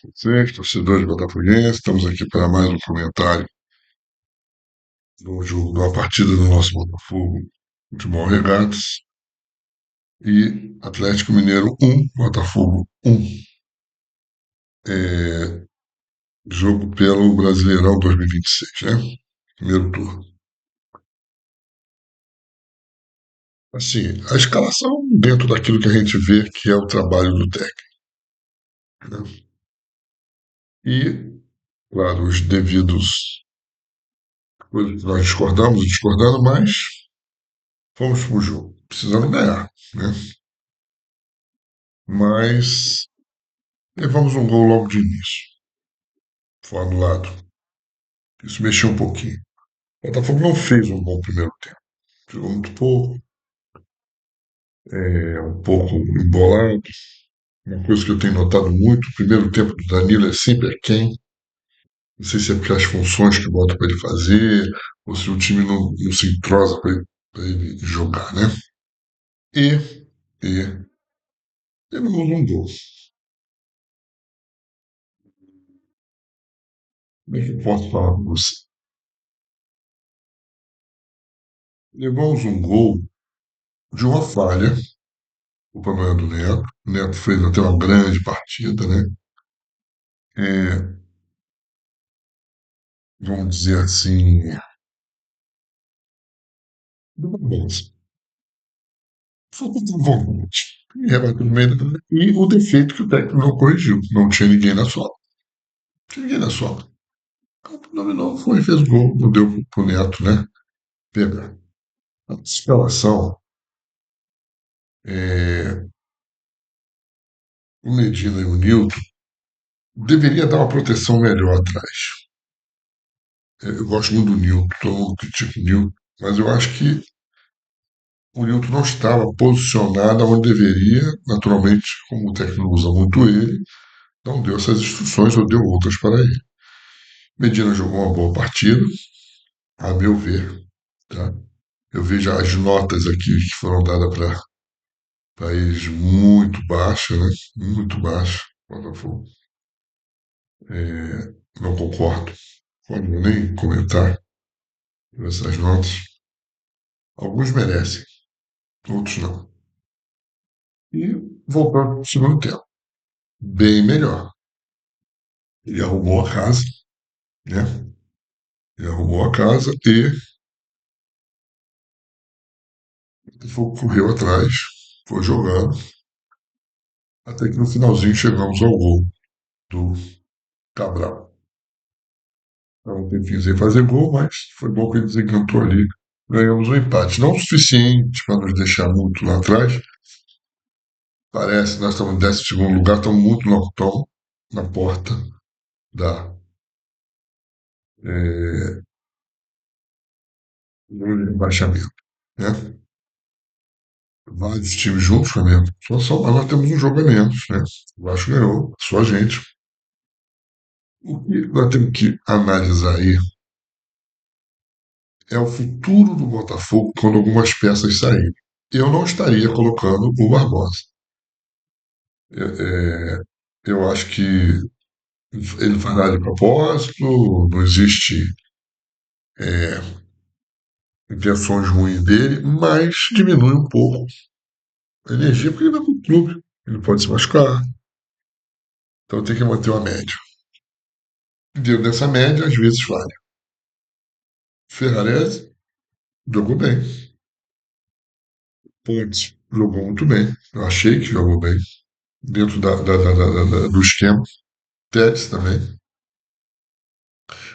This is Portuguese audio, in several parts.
Vocês, torcedores botafoguenses, estamos aqui para mais um comentário do jogo, de uma partida do nosso Botafogo, Futebol Regatas, e Atlético Mineiro 1, Botafogo 1. Jogo pelo Brasileirão 2026, né? Primeiro turno. Assim, a escalação dentro daquilo que a gente vê que é o trabalho do técnico, né? E, claro, os devidos coisas que nós discordando, mas fomos pro jogo, precisando ganhar, né? Mas levamos um gol logo de início, foi anulado. Isso mexeu um pouquinho. O Botafogo não fez um bom primeiro tempo. Jogou muito pouco, um pouco embolado. Uma coisa que eu tenho notado muito, o primeiro tempo do Danilo é sempre aquém. Não sei se é porque as funções que botam para ele fazer, ou se o time não se entrosa para ele jogar, né? E, e temos um gol. Como é que eu posso falar com você? Levamos um gol de uma falha, o não é do Neto. O Neto fez até uma grande partida, né? É, vamos dizer assim, do Barbosa. Falta de vontade. E rebateu no meio e o defeito que o técnico não corrigiu. Não tinha ninguém na sobra. Não tinha ninguém na sobra. O dominou, foi, fez gol, não deu pro Neto, né? Pegar. A escalação, é, o Medina e o Nilton deveria dar uma proteção melhor atrás. Eu gosto muito do Nilton, todo mundo critica o Nilton, mas eu acho que o Nilton não estava posicionado onde deveria, naturalmente, como o técnico usa muito ele, não deu essas instruções ou deu outras para ele. Medina jogou uma boa partida, a meu ver, tá? Eu vejo as notas aqui que foram dadas para eles muito baixa, né? Muito baixa. Botafogo. Não concordo. Pode nem comentar essas notas. Alguns merecem, outros não. E voltando para o segundo tempo. Bem melhor. Ele arrumou a casa, né? Ele arrumou a casa e correu atrás, foi jogando, até que no finalzinho chegamos ao gol do Cabral. Estava um tempinho sem fazer gol, mas foi bom que ele desencantou ali. Ganhamos um empate. Não o suficiente para nos deixar muito lá atrás. Parece que nós estamos em 12º lugar, estamos muito na porta da, é, do rebaixamento. Né? Vários times juntos, Flamengo. Mas nós temos um jogo a menos. Né? O Vasco ganhou, só a gente. O que nós temos que analisar aí é o futuro do Botafogo quando algumas peças saírem. Eu não estaria colocando o Barbosa. É, é, eu acho que ele fará de propósito, não existe intenções ruins dele, mas diminui um pouco a energia porque ele vai para o clube, ele pode se machucar, então tem que manter uma média. Dentro dessa média, às vezes falha. Ferrarese jogou bem, Pontes jogou muito bem, eu achei que jogou bem, dentro do esquema. Telles também.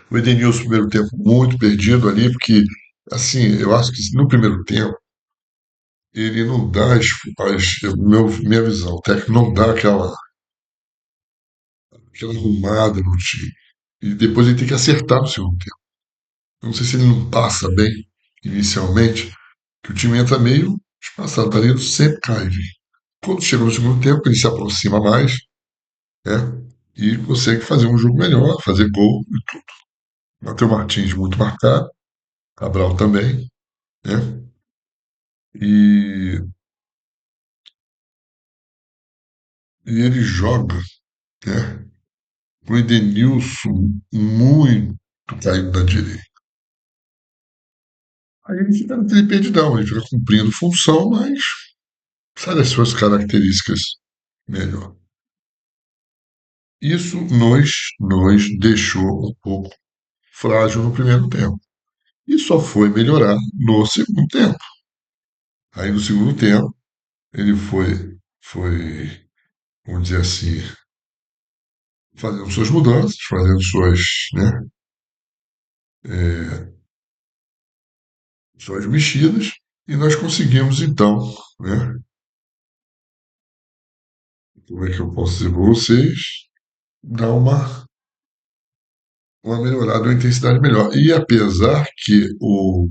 O Edenilson, no primeiro tempo, muito perdido ali, porque, assim, eu acho que no primeiro tempo, ele não dá minha visão, o técnico não dá aquela arrumada no time. E depois ele tem que acertar no segundo tempo. Eu não sei se ele não passa bem inicialmente, que o time entra meio espaçado, tá ali, sempre cai. Quando chega no segundo tempo, ele se aproxima mais, né? E consegue fazer um jogo melhor, fazer gol e tudo. Matheus Martins muito marcado, Cabral também, né? E, e ele joga, né? o Edenilson muito caindo da direita. Aí ele fica naquele perdidão, ele fica cumprindo função, mas sabe as suas características melhor. Isso nos deixou um pouco frágil no primeiro tempo. E só foi melhorar no segundo tempo. Aí no segundo tempo, ele foi, vamos dizer assim, fazendo suas mudanças, fazendo né, é, suas mexidas, e nós conseguimos então, né, como é que eu posso dizer para vocês, dar uma melhorada, uma intensidade melhor. E apesar que o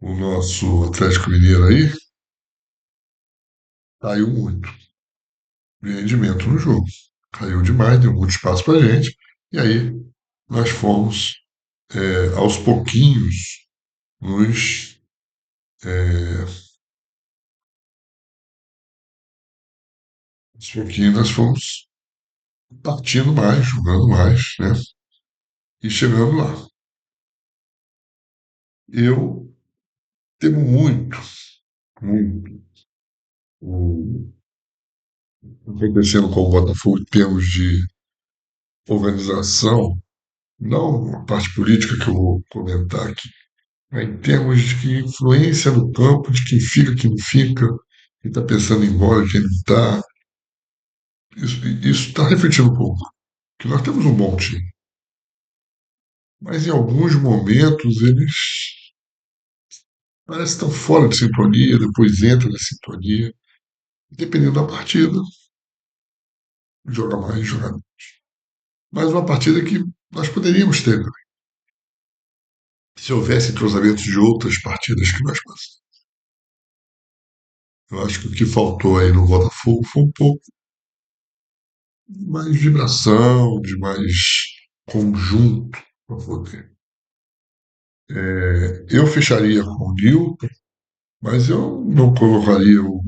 nosso Atlético Mineiro aí caiu muito de rendimento no jogo. Caiu demais, deu muito espaço para a gente. E aí nós fomos, aos pouquinhos, nos. É, aos pouquinhos nós fomos partindo mais, jogando mais, né? E chegando lá. Eu temo muito, muito o acontecendo com o Botafogo em termos de organização, não a parte política que eu vou comentar aqui, mas em termos de influência no campo, de quem fica, quem não fica, quem está pensando em ir embora, quem não está. Isso está refletindo um pouco, que nós temos um bom time, mas em alguns momentos eles parecem que estão fora de sintonia, depois entram na sintonia, dependendo da partida, joga mais, joga menos. Mas uma partida que nós poderíamos ter, né? Se houvesse entrosamento de outras partidas que nós passamos. Eu acho que o que faltou aí no Botafogo foi um pouco mais vibração, de mais conjunto para poder. Eu fecharia com o Nilton, mas eu não colocaria o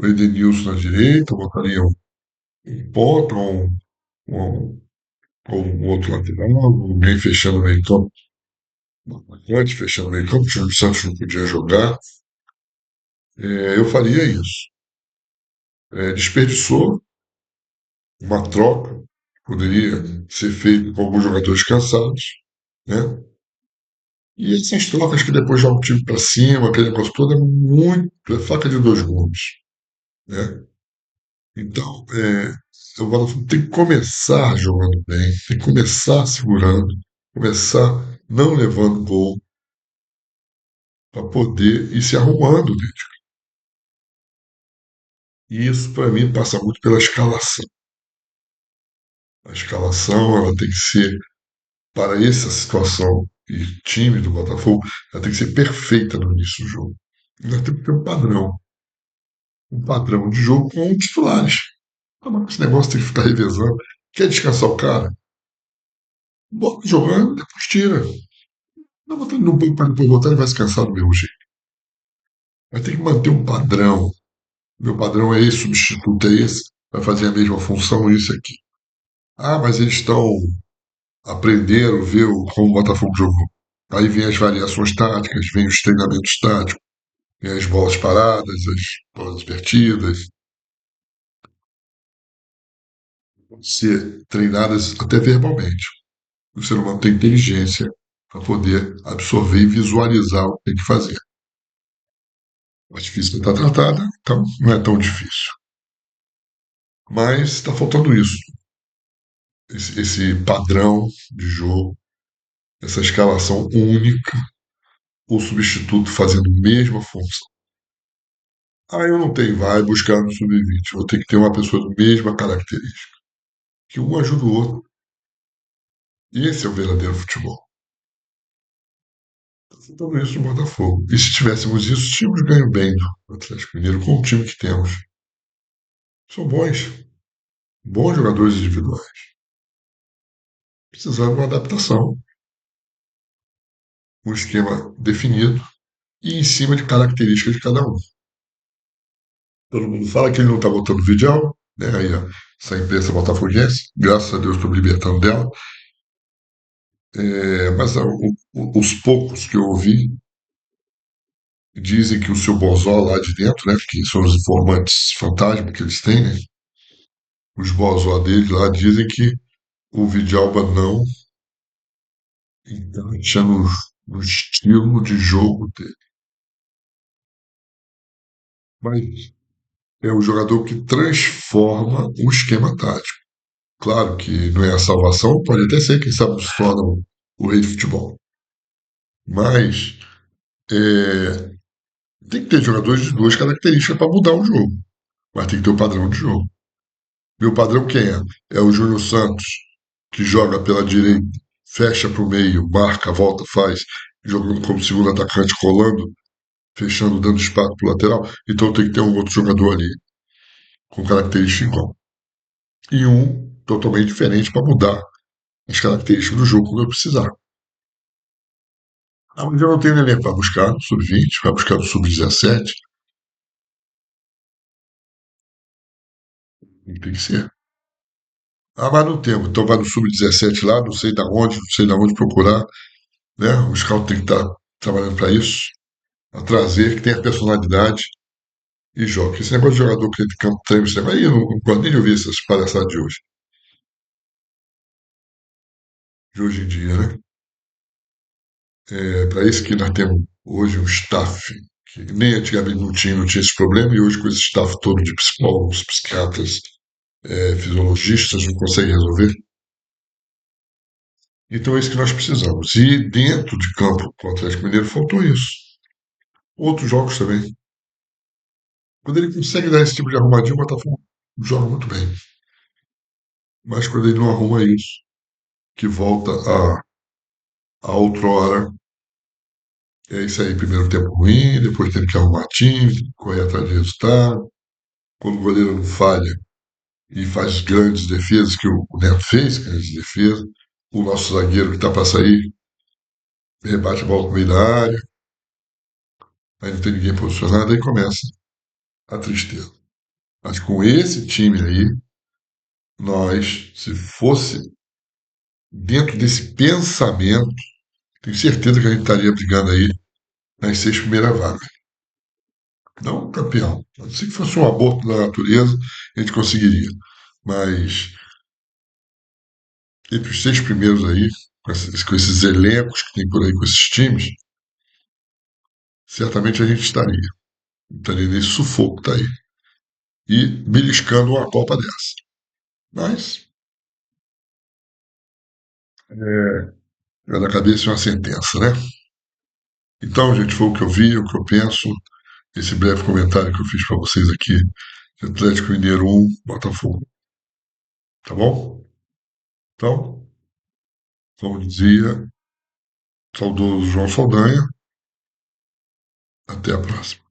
Edenilson na direita, eu botaria um ponta ou um outro lateral, alguém fechando o meio campo, um atacante fechando o meio campo, o Thiago Santos não podia jogar. Eu faria isso. Desperdiçou uma troca, poderia ser feita com alguns jogadores cansados, né? E essas trocas que depois jogam o time para cima, aquele negócio todo, é faca de dois gumes, né? Então, o Botafogo tem que começar jogando bem, tem que começar segurando, começar não levando gol para poder ir se arrumando dentro. E isso, para mim, passa muito pela escalação. A escalação ela tem que ser, para essa situação e time do Botafogo, ela tem que ser perfeita no início do jogo. E nós temos que ter um padrão de jogo com titulares. Não, esse negócio tem que ficar revezando. Quer descansar o cara? Bota jogando, depois tira. Não, botar ele no banco para depois botar, ele vai se cansar do mesmo jeito. Mas tem que manter um padrão. Meu padrão é esse, substituto é esse, vai fazer a mesma função, isso aqui. Ah, mas eles estão aprenderam, ver como o Botafogo jogou. Aí vem as variações táticas, vem os treinamentos táticos, vem as bolas paradas, as bolas perdidas, ser treinadas até verbalmente. O ser humano tem inteligência para poder absorver e visualizar o que tem que fazer. É difícil está tratada, então não é tão difícil. Mas está faltando isso, esse padrão de jogo, essa escalação única, o substituto fazendo a mesma função. Ah, eu não tenho, vai buscar no sub-20. Vou ter que ter uma pessoa da mesma característica, que um ajuda o outro. E esse é o verdadeiro futebol. Está faltando isso no Botafogo. E se tivéssemos isso, tínhamos ganho bem do Atlético Mineiro com o time que temos. São bons jogadores individuais. Precisaram de uma adaptação, um esquema definido e em cima de características de cada um. Todo mundo fala que ele não está botando vídeo, né? Aí, ó, essa imprensa botafoguense, graças a Deus estou me libertando dela. Mas os poucos que eu ouvi dizem que o seu Bozó lá de dentro, né, que são os informantes fantasma que eles têm, né, os Bozó deles lá dizem que o Vidalba não encaixa no estilo de jogo dele. Mas é o jogador que transforma o esquema tático. Claro que não é a salvação, pode até ser, quem sabe, se torna o rei de futebol. Mas é, tem que ter jogadores de duas características para mudar o jogo. Mas tem que ter o padrão de jogo. Meu padrão quem é? É o Júnior Santos, que joga pela direita, fecha para o meio, marca, volta, faz, jogando como segundo atacante, rolando, fechando, dando espaço para o lateral. Então tem que ter um outro jogador ali com característica igual. E um totalmente diferente para mudar as características do jogo quando eu precisar. Ah, mas eu não tenho elenco para buscar no sub-20, para buscar no sub-17. Tem que ser. Ah, mas não temos. Então vai no sub-17 lá, não sei da onde procurar, né? O scout tem que estar trabalhando para isso, a trazer, que tenha personalidade e jogue. Esse negócio de jogador que entra em campo treino, esse negócio aí, eu não gosto nem de ouvir essas palhaçadas de hoje em dia, né? É para isso que nós temos hoje um staff que nem antigamente não tinha esse problema, e hoje com esse staff todo de psicólogos, psiquiatras, fisiologistas, não consegue resolver. Então é isso que nós precisamos. E dentro de campo com o Atlético Mineiro faltou isso. Outros jogos também. Quando ele consegue dar esse tipo de arrumadinho, o Botafogo joga muito bem. Mas quando ele não arruma isso, que volta a outrora, é isso aí. Primeiro tempo ruim, depois tem que arrumar time, correr atrás de resultado. Quando o goleiro não falha e faz grandes defesas, que o Neto fez, grandes defesas, o nosso zagueiro que está para sair rebate a bola no meio da área, aí não tem ninguém posicionado, aí começa a tristeza. Mas com esse time aí, nós, se fosse dentro desse pensamento, tenho certeza que a gente estaria brigando aí nas 6 primeiras vagas. Não campeão. Se fosse um aborto da natureza, a gente conseguiria. Mas entre os 6 primeiros aí, com esses elencos que tem por aí, com esses times, certamente a gente estaria nesse sufoco que tá aí. E beliscando uma Copa dessa. Mas, cada cabeça é uma sentença, né? Então, gente, foi o que eu vi, o que eu penso. Esse breve comentário que eu fiz para vocês aqui de Atlético Mineiro 1, Botafogo. Tá bom? Então, como dizia saudoso João Saldanha, até a próxima.